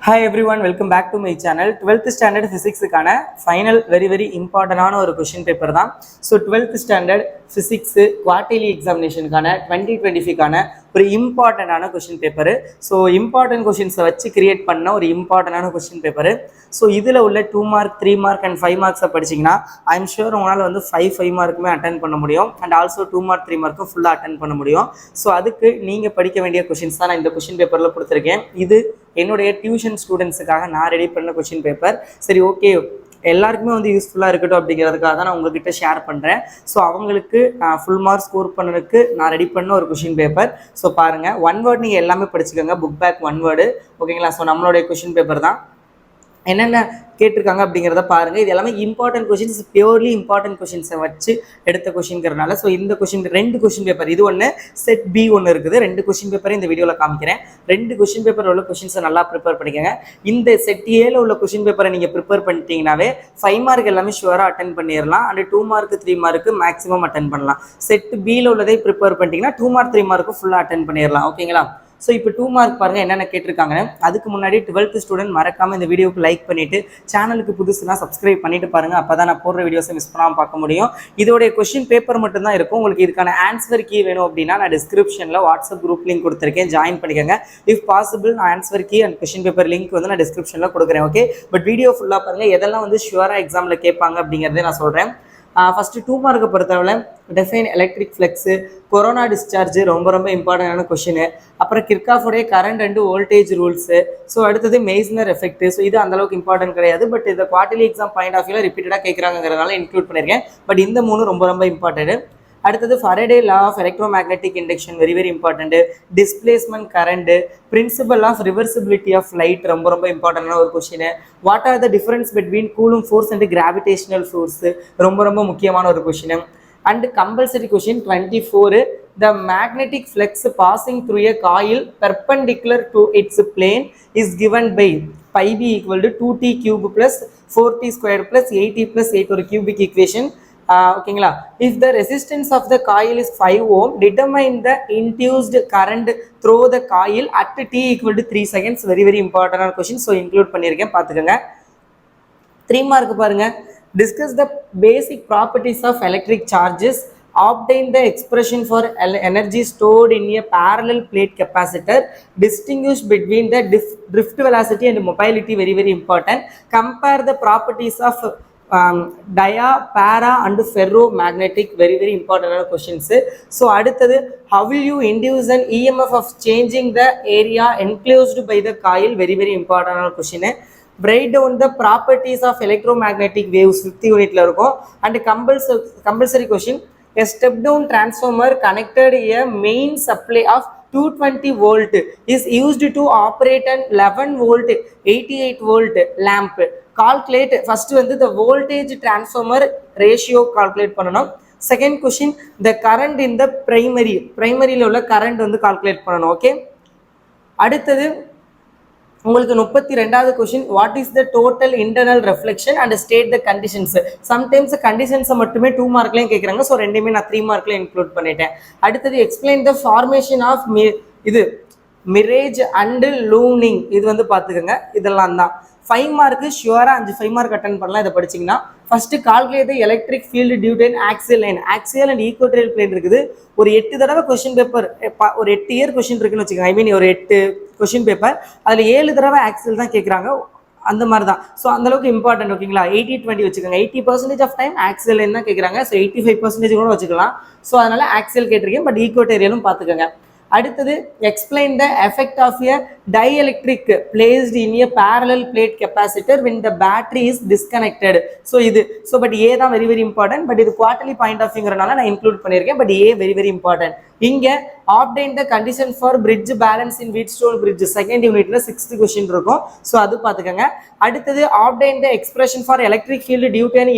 Hi everyone, welcome back to my channel. 12th standard physics கான final very important ஆன ஒரு question paper தான். So 12th standard physics quarterly examination கான 2025 கான ஒரு important ஆன question paper. So important questions வச்சு create பண்ண ஒரு important ஆன question paper. So இதுல உள்ள 2 mark 3 mark and 5 marks படிச்சீங்கன்னா I am sure உங்களால வந்து 5 மார்க்குமே அட்டெண்ட் பண்ண முடியும் and also 2 mark 3 மார்க்கும் ஃபுல்லா அட்டெண்ட் பண்ண முடியும். So அதுக்கு நீங்க படிக்க வேண்டிய questions தான் நான் இந்த question paperல கொடுத்திருக்கேன். இது என்னுடைய டியூஷன் ஸ்டூடெண்ட்ஸுக்காக நான் ரெடி பண்ண கொஸ்டின் பேப்பர். சரி, ஓகே, எல்லாருக்குமே வந்து யூஸ்ஃபுல்லாக இருக்கட்டும் அப்படிங்கிறதுக்காக தான் நான் உங்ககிட்ட ஷேர் பண்ணுறேன். ஸோ அவங்களுக்கு ஃபுல் மார்க் ஸ்கோர் பண்ணதுக்கு நான் ரெடி பண்ண ஒரு கொஸ்டின் பேப்பர். ஸோ பாருங்கள், ஒன் வேர்ட் நீங்கள் எல்லாமே படிச்சுக்கோங்க, புக் பேக் ஒன் வேர்டு, ஓகேங்களா? ஸோ நம்மளுடைய கொஸ்டின் பேப்பர் தான். என்னென்ன கேட்டிருக்காங்க அப்படிங்கிறத பாருங்கள். இது எல்லாமே இம்பார்ட்டன்ட் கொஷின்ஸ், பியூர்லி இம்பார்ட்டன்ட் கொஷின்ஸை வச்சு எடுத்த கொஷின்கிறதுனால. ஸோ இந்த கொஷின் 2 கொஷின் பேப்பர், இது ஒன்று, செட் பி ஒன்று இருக்குது. 2 கொஷின் பேப்பரை இந்த வீடியோவில் காமிக்கிறேன். 2 கொஷின் பேப்பர் உள்ள கொஷின்ஸை நல்லா ப்ரிப்பேர் பண்ணிக்கோங்க. இந்த செட் ஏல உள்ள கொஷின் பேப்பரை நீங்கள் ப்ரிப்பேர் பண்ணிட்டீங்கன்னாவே 5 மார்க் எல்லாமே ஷுவராக அட்டன் பண்ணிடலாம். And 2 mark 3 mark maximum attend பண்ணலாம். செட் பியில் உள்ளதை ப்ரிப்பேர் பண்ணிட்டீங்கன்னா 2 மார்க் 3 மார்க்கு ஃபுல்லாக அட்டன் பண்ணிடலாம், ஓகேங்களா? ஸோ இப்போ 2 மார்க் பாருங்கள் என்னென்ன கேட்டிருக்காங்க. அதுக்கு முன்னாடி 12th ஸ்டூடெண்ட் மறக்காமல் இந்த வீடியோக்கு லைக் பண்ணிவிட்டு சேனலுக்கு புதுசுனா சப்ஸ்கிரைப் பண்ணிட்டு பாருங்கள். அப்போ தான் நான் போடுற வீடியோஸை மிஸ் பண்ணாமல் பார்க்க முடியும். இதோடைய கொஸ்டின் பேப்பர் மட்டும்தான் இருக்கும். உங்களுக்கு இதுக்கான ஆன்சர் கீ வேணும் அப்படின்னா நான் டிஸ்கிரிப்ஷனில் வாட்ஸ்அப் குரூப் லிங்க் கொடுத்துருக்கேன், ஜாயின் பண்ணிக்கோங்க. இஃப் பாசிபிள் நான் answer key and question paper link வந்து நான் டிஸ்கிரிப்ஷனில் கொடுக்குறேன், ஓகே? பட் வீடியோ ஃபுல்லாக பாருங்கள், எதெல்லாம் வந்து ஷுவராக எக்ஸாமில் கேட்பாங்க அப்படிங்கிறதே நான் சொல்கிறேன். ஃபஸ்ட்டு 2 மார்க்கை பொறுத்தவரை define electric flux, corona discharge ரொம்ப இம்பார்ட்டண்டான கொஷினு. அப்புறம் கிர்காஃபோடைய current and voltage rules. So அடுத்தது மெய்ஸ்னர் எஃபெக்ட். ஸோ இது அந்தளவுக்கு இம்பார்ட்டன்ட் கிடையாது, பட் இந்த குவார்டர்லி எக்ஸாம் பாயிண்ட் ஆஃப் வியூவில் ரிப்பீட்டடாக கேட்குறாங்கிறதுனால இன்க்ளூட் பண்ணியிருக்கேன். பட் இந்த 3 ரொம்ப இம்பார்ட்டன்ட். அடுத்தது Faraday law of electromagnetic induction, very important. Displacement current, principle of reversibility of light, ரொம்ப இம்பார்ட்டன்டான ஒரு question. What are the difference between Coulomb force and gravitational force, ரொம்ப முக்கியமான ஒரு question. And compulsory question 24, the magnetic flux passing through a coil perpendicular to its plane is given by pi b equal to 2t cube plus 4t squared plus 8t plus 8 ஒரு cubic equation, ஓகேங்களா? if the resistance of the coil is 5 ohm, determine the induced current through the coil at t equal to 3 seconds. very important question. so include பண்ணியிருக்கேன், பார்த்துக்கோங்க. 3 mark பாருங்க, discuss the basic properties of electric charges, obtain the expression for energy stored in a parallel plate capacitor, distinguish between the drift velocity and mobility, very important. Compare the properties of dia, para and ferromagnetic, very important questions. So அடுத்தது, how will you induce an EMF of changing the area enclosed by the coil, very important question. Write down the properties of electromagnetic waves, 5th unitல இருக்கும். and compulsory question, a step down transformer connected a main supply of 220 volt is used to operate an 11 volt 88 volt lamp. Calculate first வந்து the voltage transformer ratio calculate பண்ணணும். second question, the current in the primaryல உள்ள current வந்து calculate பண்ணணும், okay? அடுத்தது உங்களுக்கு 32வது question, what is the total internal reflection and state the conditions. Sometimes கண்டிஷன்ஸை மட்டுமே 2 மார்க்லையும் கேட்குறாங்க. ஸோ ரெண்டுமே நான் 3 மார்க்ல இன்க்ளூட் பண்ணிட்டேன். அடுத்தது, explain the formation of mirage and looming, இது வந்து பார்த்துக்கோங்க. இதெல்லாம் தான் 5 மார்க்கு ஷுவராக 5 மார்க் அட்டன் பண்ணலாம். இதை படிச்சிங்கன்னா first calculate the electric field due to axial line, axial and equatorial plane இருக்குது. ஒரு 8 தடவை கொஸ்டின் பேப்பர், ஒரு 8 இயர் கொஸ்டின் இருக்குன்னு வச்சுக்கோங்க. ஐ மீன் ஒரு 8 கொஸ்டின் பேப்பர், அதில் 7 தடவை ஆக்சியல் தான் கேட்குறாங்க, அந்த மாதிரி தான். ஸோ அந்தளவுக்கு இம்பார்ட்டன்ட், ஓகேங்களா? 80-20 வச்சுக்கோங்க. 80% ஆஃப் டைம் ஆக்சியல் லைன் தான் கேட்குறாங்க. ஸோ 85% கூட வச்சுக்கலாம். ஸோ அதனால் ஆக்சியல் கேட்டிருக்கேன், பட் ஈக்குவட்டோரியலும் பார்த்துக்கோங்க. அடுத்தது, explain the effect of a dielectric placed in a parallel plate capacitor when the battery is disconnected. so இது but A தான் very important, but இது quarterly point of view-ங்கறனால நான் include பண்ணியிருக்கேன். but A very important. இங்க obtain the condition for bridge balance in Wheatstone bridge, second unitல 6th question இருக்கும். so அது பார்த்துக்கங்க. அடுத்தது, obtain the expression for electric field due to an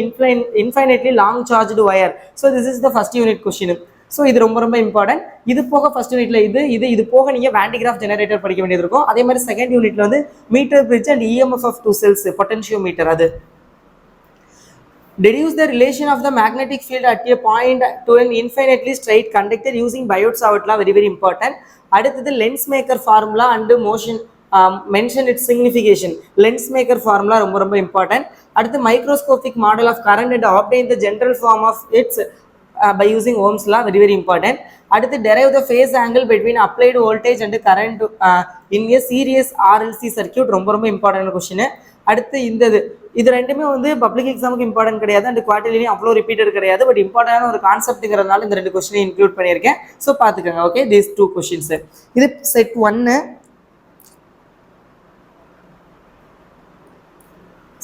infinitely long charged wire. so this is the first unit question. So இது ரொம்ப important. இது போக first யூனிட்ல இது போக நீங்கள் வேண்டிகிராஃப் ஜெனரேட்டர் படிக்க வேண்டியது இருக்கும். அதே மாதிரி செகண்ட் யூனிட்ல வந்து metre bridge and EMF of 2 cells, potentiometer. அது deduce the relation of the magnetic field at a point to an infinitely straight conductor using Biot Savart law, very important. அடுத்தது, lens maker formula and mention its signification. Lens maker formula ரொம்ப ரொம்ப important. அடுத்து microscopic model of current and obtain the general form of its by using Ohm's law, very very important. அடுத்து derive the phase angle between applied voltage and current in a series RLC circuit, ரொம்ப ரொம்ப important question. அடுத்து இது ரெண்டுமே வந்து public எக்ஸாமுக்கு important கிடையாது and குவார்டர்லியும் அவ்வளோ ரிப்பீட்டட் கிடையாது, பட் இம்பார்ட்டன்டான ஒரு கான்செப்ட்டுங்கிறதுனால இந்த ரெண்டு கொஸ்டினை இன்க்ளூட் பண்ணியிருக்கேன். ஸோ பார்த்துக்கோங்க. Okay, these 2 questions. இது செட் 1.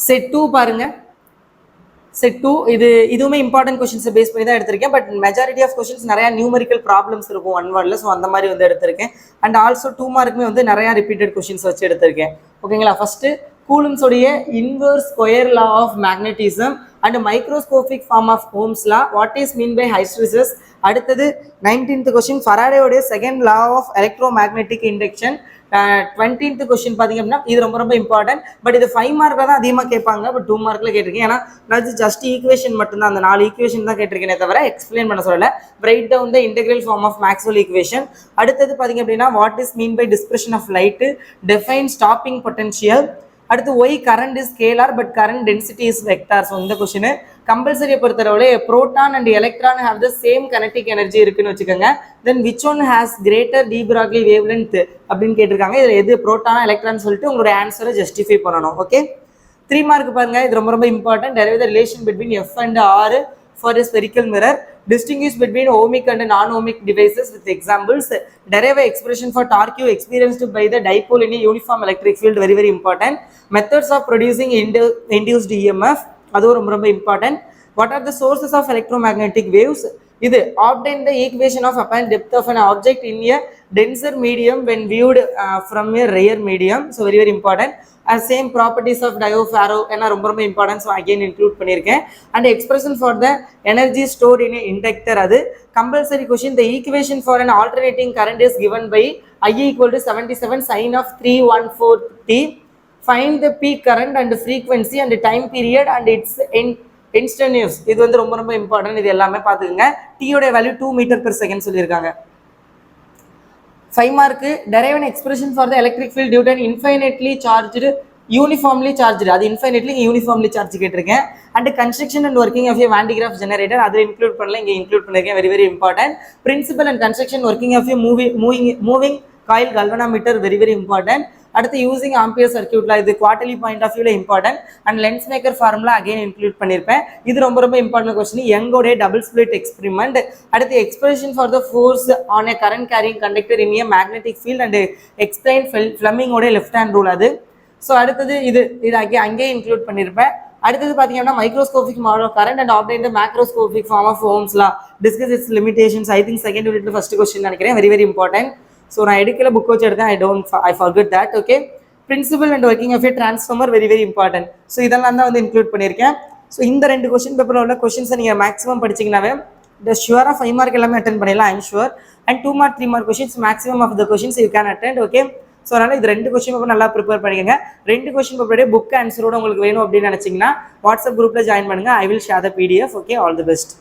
செட் 2 பாருங்க. செட் 2 இதுவுமே இம்பார்ட்டன்ட் கொஸ்டின்ஸை பேஸ் பண்ணி தான் எடுத்திருக்கேன், பட் மெஜாரிட்டி ஆஃப் கொஸ்டின்ஸ் நிறையா நியூமரிக்கல் ப்ராப்ளம்ஸ் இருக்கும் 1 வேர்டில். ஸோ அந்த மாதிரி வந்து எடுத்திருக்கேன். அண்ட் ஆல்சோ 2 மார்க்குமே வந்து நிறையா ரிப்பீட்டட் கொஸ்டின்ஸ் வச்சு எடுத்திருக்கேன். ஓகேங்களா? ஃபர்ஸ்ட் கூலும்ஸோடைய inverse square law of magnetism and microscopic form of Ohm's law, what is mean by hysteresis. அடுத்தது 19th கொஸ்டின் ஃபராடேயோடைய second law of electromagnetic induction. 20th question பார்த்தீங்க அப்படின்னா இது ரொம்ப ரொம்ப இம்பார்ட்டன்ட், பட் இது 5 மார்க்கில் தான் அதிகமாக கேட்பாங்க, பட் 2 மார்க்கில் கேட்டிருக்கேன். ஏன்னா நான் ஜஸ்ட் ஈக்குவேஷன் மட்டும்தான், அந்த 4 ஈக்குவேஷன் தான் கேட்டிருக்கேனே தவிர எக்ஸ்பிளைன் பண்ண சொல்லலை. Write down the integral form of Maxwell equation. அடுத்தது பார்த்தீங்க அப்படின்னா what is mean by dispersion of light, define stopping potential. அடுத்து why current is scalar but current density is vector. So இந்த கொஸ்டின் கம்பல்சரியை பொறுத்தளவுல proton and electron have the same kinetic energy இருக்குன்னு வச்சுக்கோங்க. Then which one has greater de Broglie wavelength அப்படின்னு கேட்டிருக்காங்க. இதில் எது புரோட்டானா எலக்ட்ரான் சொல்லிட்டு உங்களோட ஆன்சரை ஜஸ்டிஃபை பண்ணணும். ஓகே, 3 மார்க் பாருங்க. இது ரொம்ப ரொம்ப important. Derive the relation between F and R for a spherical mirror. Distinguish between ohmic and non-ohmic devices with examples. Derive an expression for torque experienced by the dipole in a uniform electric field, very very important. Methods of producing induced EMF, அது ரொம்ப ரொம்ப important. What are the sources of electromagnetic waves? இது obtain the equation of apparent depth of an object in a denser medium when viewed from a rare medium. So very very important. Same properties of diopharow என்ன ரொம்ப ரொம்ப important. So again include பண்ணியிருக்கேன். And expression for the energy stored in a inductor, அது compulsory question. The equation for an alternating current is given by I equal to 77 sin of 314t. Find the peak current and frequency and time period and its instantaneous. இது வந்து ரொம்ப ரொம்ப important. இது எல்லாமே பார்த்துக்கோங்க. t யோட value 2 metre per second சொல்லியிருக்காங்க. 5 mark derive an expression for the electric field due to an infinitely charged uniformly charged, அது infinitely uniformly charged கேட்டிருக்கேன். And construction and working of a Van de Graaff generator, அதில் include பண்ணல, இங்கே include பண்ணியிருக்கேன். Very very important. Principle and construction working of a moving coil galvanometer, very very important. அடுத்து using Ampere சர்க்கியூட்ல, இது quarterly point of வியூல important. And lens maker formula again include பண்ணியிருப்பேன். இது ரொம்ப ரொம்ப இம்பார்ட்டன்ட் கொஸ்டின். யங்கோடைய டபுள் ஸ்பிளிட் எக்ஸ்பெரிமெண்ட். அடுத்து expression for the force on a current carrying conductor in a magnetic field and explain ஃப்ளெமிங்கோடைய லெஃப்ட் ஹேண்ட் ரூல் அது. So அடுத்தது இது அங்கேயே இன்க்ளூட் பண்ணியிருப்பேன். அடுத்தது பார்த்தீங்கன்னா microscopic model of current and obtain the macroscopic form of Ohm's law, discuss its limitations. I think second யூனிட்ல first question நினைக்கிறேன். Very very important. ஸோ நான் எடுக்கல, புக் வச்சு எடுத்தேன். I forget that. Okay, principle and working of a transformer, very very important. So இதெல்லாம் தான் வந்து include பண்ணியிருக்கேன். ஸோ இந்த 2 கொஸ்டின் பேப்பரில் உள்ள கொஸ்டின்ஸை நீங்கள் மேக்ஸிமம் படிச்சிங்கனாவே ஷுவராக 5 மார்க் எல்லாமே அட்டன் பண்ணிடலாம், I'm sure. And 2 mark 3 mark questions maximum of the questions you can attend. Okay, so அதனால் இது 2 கொஸ்டின் பேப்பர் நல்லா ப்ரிப்பேர் பண்ணிக்கோங்க. 2 கொஸ்டின் பேப்பருடைய புக் ஆன்சரோட உங்களுக்கு வேணும் அப்படின்னு நினச்சிங்கன்னா வாட்ஸ்அப் குரூப்பில் ஜாயின் பண்ணுங்கள். I will share the PDF. Okay, all the best.